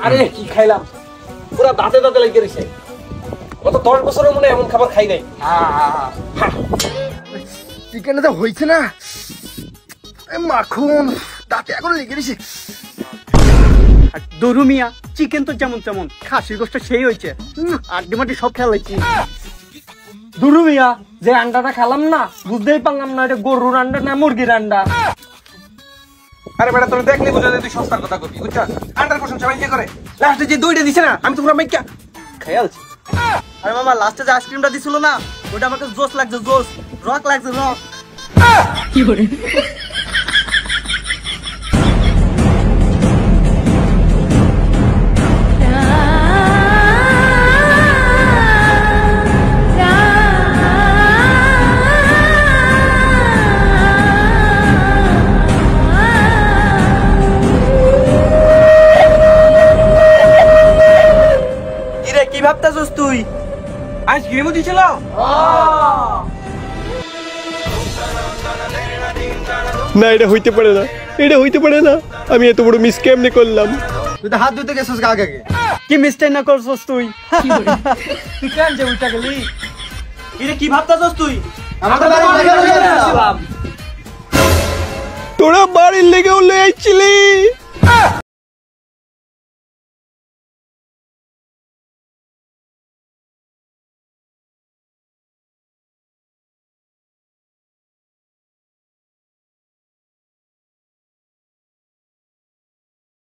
আরে কি খাইলাম, পুরা দাঁতে দাঁতে লেগে গেছে। গত 10 বছরের মনে এমন খাবার খাই নাই। চিকেন তো হয়েছে না, মাখন দাঁতে এখন লেগে গেছে। দরু মিয়া, চিকেন তো যেমন তেমন, খাসির গোশত সেই হয়েছে, আড্ডি মাটি সব খেলাইছি। দুরু মিয়া, যে আন্ডাটা খেলাম না, বুঝতেই পারলাম না এটা গরুর আন্ডা না মুরগির আন্ডা। আরে বেটা তোর দেখলি বুঝা যায় তুই সস্তার কথা কবি, বুঝছস? আন্ডার প্রশংসা বাইকে করে লাস্টে যে দইটা দিছে না, আমি তো পুরো মাইকা খেয়ালছি। আরে মামা, লাস্টে যে আইসক্রিমটা দিছিল না, ওটা আমাকে জোস লাগছে, জোস রক লাগছে, রক। কি করে কি ভাবতাছস তুই? আইসক্রিমও দিছিল? না এটা হইতে পারে না, এটা হইতে পারে না। আমি এত বড় মিস কেমনে করলাম? তুই তো হাত ধুতে গেছিস আগে। কি মিস্টেক না করছস তুই? তুই কেন যে উল্টা গেলি? এটা কি ভাবতাছস তুই? আমাদের বাড়ি তোরা বাড়ির লেগে উল্লে আইছিলি।